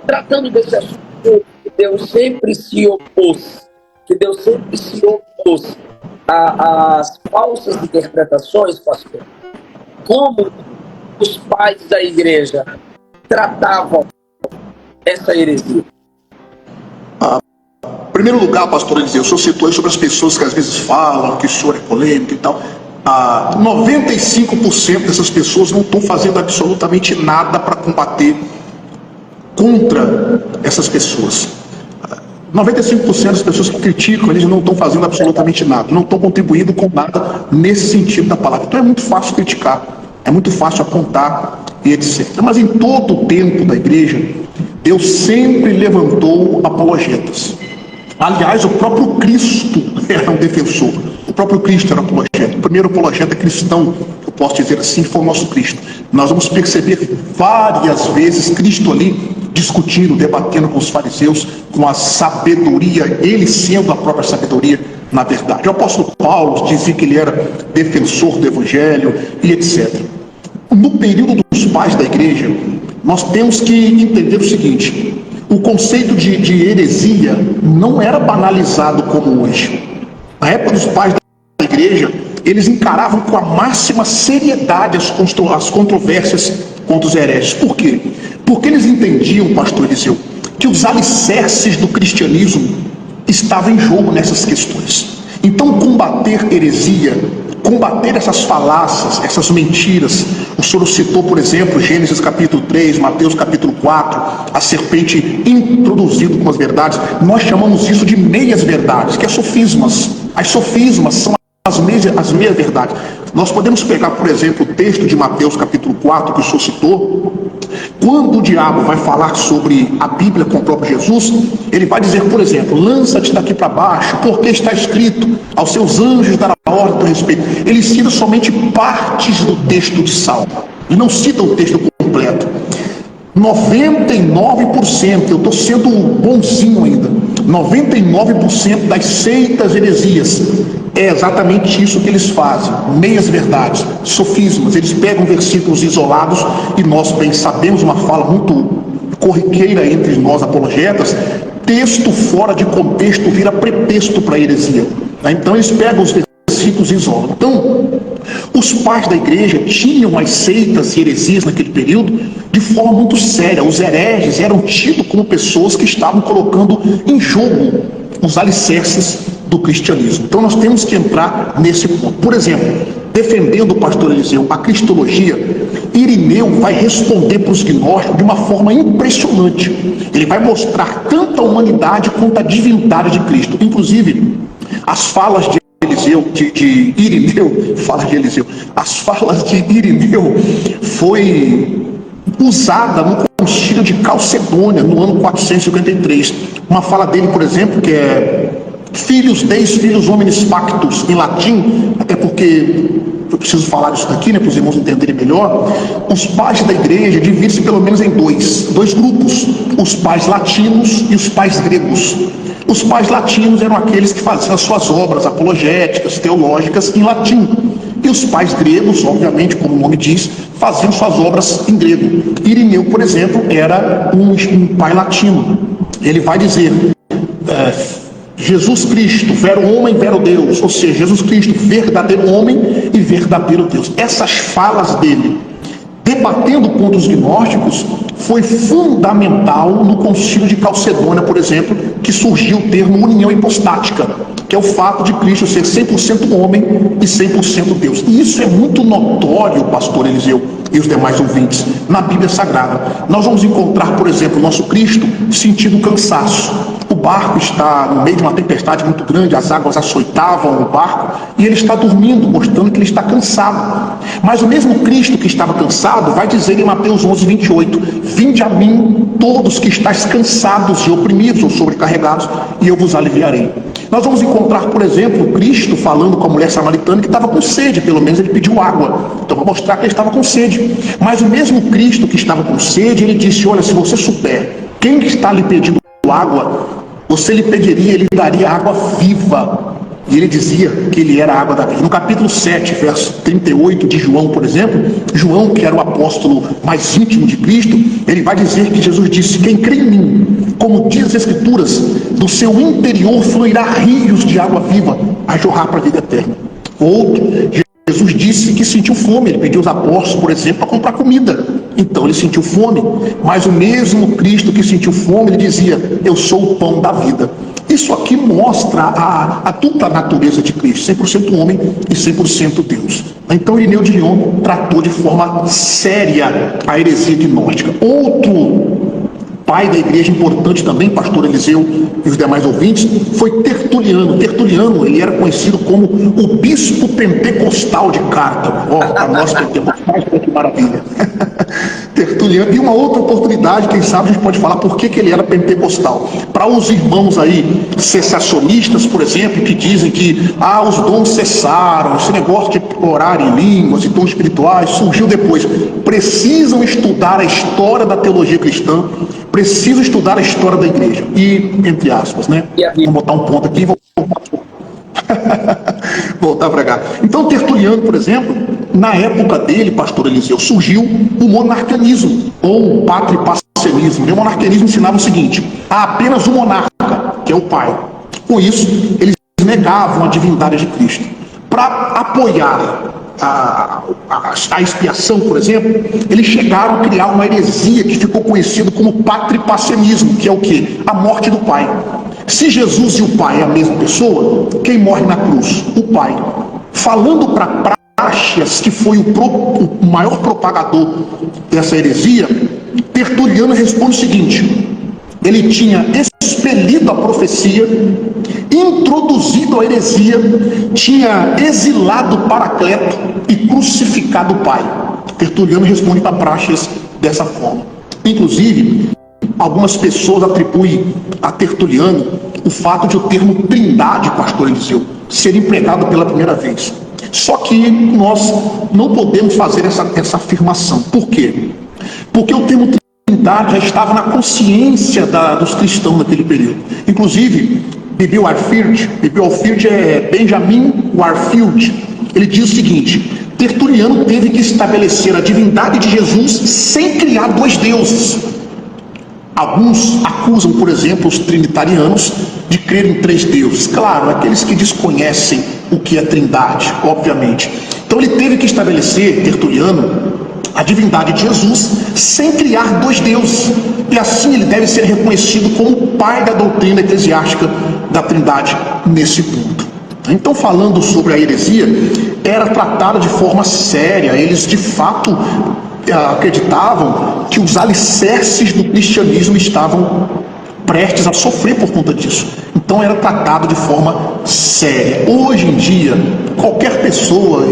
tratando desse assunto que Deus sempre se opôs, às falsas interpretações, pastor. Como os pais da igreja tratavam essa heresia? Em primeiro lugar, pastor Eliseu, o senhor citou aí sobre as pessoas que às vezes falam que o senhor é polêmico e tal. 95% dessas pessoas não estão fazendo absolutamente nada para combater contra essas pessoas. 95% das pessoas que criticam, eles não estão fazendo absolutamente nada, não estão contribuindo com nada nesse sentido da palavra. Então é muito fácil criticar, é muito fácil apontar e etc. Mas em todo o tempo da igreja, Deus sempre levantou apologetas. Aliás, o próprio Cristo era um defensor. O próprio Cristo era apologeta. O primeiro apologeta cristão, eu posso dizer assim, foi o nosso Cristo. Nós vamos perceber várias vezes Cristo ali discutindo, debatendo com os fariseus, com a sabedoria, ele sendo a própria sabedoria, na verdade. O apóstolo Paulo dizia que ele era defensor do evangelho e etc. No período dos pais da igreja, nós temos que entender o seguinte: o conceito de heresia não era banalizado como hoje. Na época dos pais da igreja, eles encaravam com a máxima seriedade as controvérsias contra os hereges. Por quê? Porque eles entendiam, pastor Eliseu, que os alicerces do cristianismo estavam em jogo nessas questões. Então, combater heresia, combater essas falácias, essas mentiras. O senhor citou, por exemplo, Gênesis capítulo 3, Mateus capítulo 4, a serpente introduzida com as verdades. Nós chamamos isso de meias verdades, que é sofismas. As sofismas são as meias verdades. Nós podemos pegar, por exemplo, o texto de Mateus capítulo 4, que o senhor citou. Quando o diabo vai falar sobre a Bíblia com o próprio Jesus, ele vai dizer, por exemplo, lança-te daqui para baixo, porque está escrito, aos seus anjos dará ordem a teu respeito. Ele cita somente partes do texto de Salmo, e não cita o texto completo. 99%, eu estou sendo bonzinho ainda, 99% das seitas heresias é exatamente isso que eles fazem, meias verdades, sofismas. Eles pegam versículos isolados, e nós bem sabemos, uma fala muito corriqueira entre nós apologetas, texto fora de contexto vira pretexto para a heresia, né? Então eles pegam os versículos e isolam. Então, os pais da igreja tinham as seitas e heresias naquele período de forma muito séria. Os hereges eram tidos como pessoas que estavam colocando em jogo os alicerces do cristianismo. Então nós temos que entrar nesse ponto. Por exemplo, defendendo o pastor Eliseu a cristologia, Irineu vai responder para os gnósticos de uma forma impressionante. Ele vai mostrar tanto a humanidade quanto a divindade de Cristo. Inclusive, as falas de as falas de Irineu foi usada no concílio de Calcedônia, no ano 453. Uma fala dele, por exemplo, que é Filhos Deis, Filhos Hominis Pactus, em latim, até porque eu preciso falar isso aqui, né, para os irmãos entenderem melhor. Os pais da igreja dividem-se pelo menos em dois grupos: os pais latinos e os pais gregos. Os pais latinos eram aqueles que faziam as suas obras apologéticas, teológicas em latim. E os pais gregos, obviamente, como o nome diz, faziam suas obras em grego. Irineu, por exemplo, era um pai latino. Ele vai dizer, Jesus Cristo, vero homem, vero Deus. Ou seja, Jesus Cristo, verdadeiro homem e verdadeiro Deus. Essas falas dele, debatendo contra os gnósticos, foi fundamental no concílio de Calcedônia, por exemplo, que surgiu o termo união hipostática, que é o fato de Cristo ser 100% homem e 100% Deus. E isso é muito notório, pastor Eliseu e os demais ouvintes, na Bíblia Sagrada. Nós vamos encontrar, por exemplo, o nosso Cristo sentindo cansaço. O barco está no meio de uma tempestade muito grande, as águas açoitavam o barco, e ele está dormindo, mostrando que ele está cansado. Mas o mesmo Cristo que estava cansado vai dizer em Mateus 11, 28, vinde a mim todos que estáis cansados e oprimidos ou sobrecarregados, e eu vos aliviarei. Nós vamos encontrar, por exemplo, Cristo falando com a mulher samaritana que estava com sede, pelo menos ele pediu água, então para mostrar que ele estava com sede. Mas o mesmo Cristo que estava com sede, ele disse, olha, se você souber quem está lhe pedindo água, você lhe pediria, ele daria água viva. E ele dizia que ele era a água da vida. No capítulo 7, verso 38 de João, por exemplo, João, que era o apóstolo mais íntimo de Cristo, ele vai dizer que Jesus disse: quem crê em mim, como diz as Escrituras, do seu interior fluirá rios de água viva a jorrar para a vida eterna. Outro, Jesus disse que sentiu fome. Ele pediu aos apóstolos, por exemplo, para comprar comida. Então ele sentiu fome. Mas o mesmo Cristo que sentiu fome, ele dizia: eu sou o pão da vida. Isso aqui mostra a dupla natureza de Cristo, 100% homem e 100% Deus. Então Irineu de Lyon tratou de forma séria a heresia gnóstica. Outro pai da igreja importante também, pastor Eliseu e os demais ouvintes, foi Tertuliano. Tertuliano, ele era conhecido como o bispo pentecostal de Cartago. Para nós pentecostais, que maravilha. Tertuliano. E uma outra oportunidade, quem sabe a gente pode falar por que ele era pentecostal. Para os irmãos aí cessacionistas, por exemplo, que dizem que os dons cessaram, esse negócio de orar em línguas e dons espirituais surgiu depois. Precisam estudar a história da teologia cristã, precisam estudar a história da igreja. E, entre aspas, né? Vou botar um ponto aqui e vou voltar para cá. Então, Tertuliano, por exemplo, na época dele, pastor Eliseu, surgiu o monarcanismo, ou o patripassianismo. O monarcanismo ensinava o seguinte: há apenas um monarca, que é o pai. Com isso, eles negavam a divindade de Cristo. Para apoiar a expiação, por exemplo, eles chegaram a criar uma heresia que ficou conhecida como patripassianismo, que é o quê? A morte do pai. Se Jesus e o pai é a mesma pessoa, quem morre na cruz? O pai. Falando para Práxeas, que foi o maior propagador dessa heresia, Tertuliano responde o seguinte: ele tinha expelido a profecia, introduzido a heresia, tinha exilado Paracleto e crucificado o pai. Tertuliano responde para Práxeas dessa forma. Inclusive, algumas pessoas atribuem a Tertuliano o fato de o termo trindade, pastor Eliseu, ser empregado pela primeira vez. Só que nós não podemos fazer essa afirmação. Por quê? Porque o termo trindade já estava na consciência dos cristãos naquele período. Inclusive, Bibi Warfield é Benjamin Warfield, ele diz o seguinte: Tertuliano teve que estabelecer a divindade de Jesus sem criar dois deuses. Alguns acusam, por exemplo, os trinitarianos de crer em três deuses. Claro, aqueles que desconhecem o que é trindade, obviamente. Então ele teve que estabelecer, Tertuliano, a divindade de Jesus sem criar dois deuses. E assim ele deve ser reconhecido como o pai da doutrina eclesiástica da trindade nesse ponto. Então, falando sobre a heresia, era tratada de forma séria. Eles, de fato, acreditavam que os alicerces do cristianismo estavam prestes a sofrer por conta disso. Então era tratado de forma séria. Hoje em dia, qualquer pessoa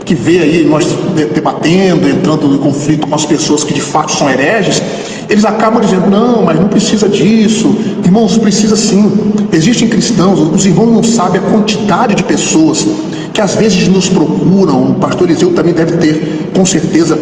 que vê aí nós debatendo, entrando em conflito com as pessoas que de fato são hereges, eles acabam dizendo: não, mas não precisa disso. Irmãos, precisa sim. Existem cristãos, os irmãos não sabem a quantidade de pessoas que às vezes nos procuram. O pastor Eliseu também deve ter, com certeza,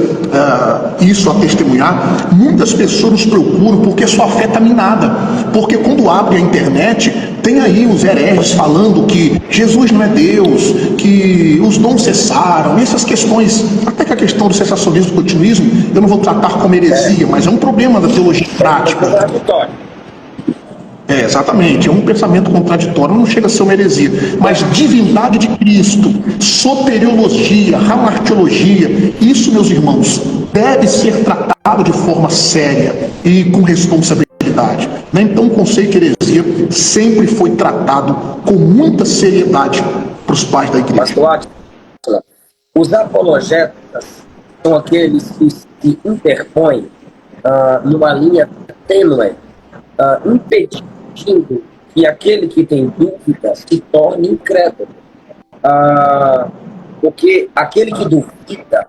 isso a testemunhar. Muitas pessoas nos procuram porque sua fé está minada. Porque quando abre a internet, tem aí os hereges falando que Jesus não é Deus, que os dons cessaram, e essas questões, até que a questão do cessacionismo e do continuismo, eu não vou tratar como heresia, mas é um problema da teologia prática. Exatamente, é um pensamento contraditório, não chega a ser uma heresia, mas divindade de Cristo, soteriologia, ramartiologia, isso, meus irmãos, deve ser tratado de forma séria e com responsabilidade. Então, o conceito de heresia sempre foi tratado com muita seriedade para os pais da igreja. Os apologetas são aqueles que se interpõem numa linha tênue, impedindo que aquele que tem dúvidas se torne incrédulo. Porque aquele que duvida,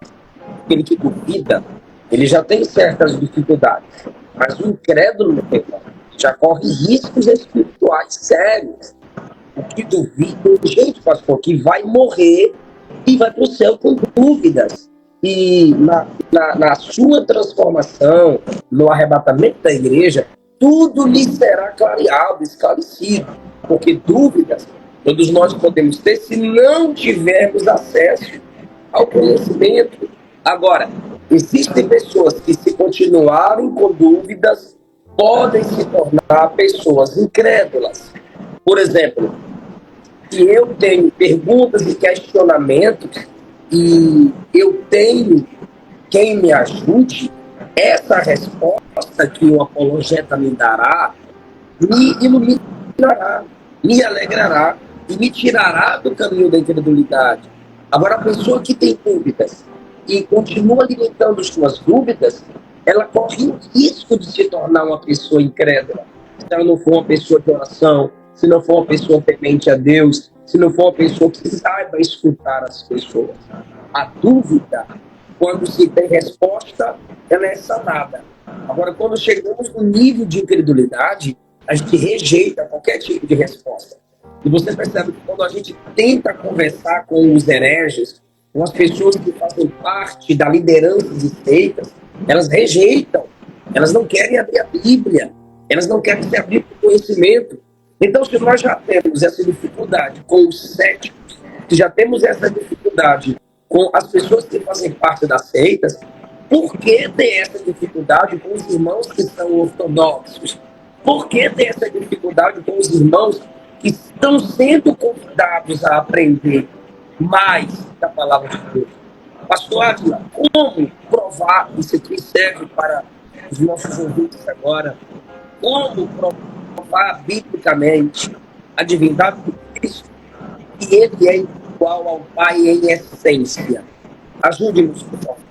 ele já tem certas dificuldades, mas o incrédulo já corre riscos espirituais sérios. O que duvida, gente, pastor, que vai morrer e vai para o céu com dúvidas. E na sua transformação, no arrebatamento da igreja, tudo lhe será clareado, esclarecido, porque dúvidas Todos nós podemos ter se não tivermos acesso ao conhecimento. Agora, existem pessoas que, se continuarem com dúvidas, podem se tornar pessoas incrédulas. Por exemplo, se eu tenho perguntas e questionamentos e eu tenho quem me ajude, essa resposta que o apologeta me dará me iluminará, me alegrará e me tirará do caminho da incredulidade. Agora, a pessoa que tem dúvidas e continua alimentando suas dúvidas, ela corre o risco de se tornar uma pessoa incrédula. Se ela não for uma pessoa de oração, se não for uma pessoa temente a Deus, se não for uma pessoa que saiba escutar as pessoas. A dúvida, quando se tem resposta, ela é sanada. Agora, quando chegamos no nível de incredulidade, a gente rejeita qualquer tipo de resposta. E você percebe que quando a gente tenta conversar com os hereges, com as pessoas que fazem parte da liderança de seitas, elas rejeitam, elas não querem abrir a Bíblia, elas não querem se abrir para o conhecimento. Então, se nós já temos essa dificuldade com os céticos, se já temos essa dificuldade com as pessoas que fazem parte das seitas, por que ter essa dificuldade com os irmãos que são ortodoxos? Por que ter essa dificuldade com os irmãos que estão sendo convidados a aprender mais da palavra de Deus? Pastor Ávila, como provar, isso aqui serve para os nossos ouvintes agora, como provar biblicamente a divindade de Cristo, que ele é igual ao Pai em essência? Ajude-nos, por favor.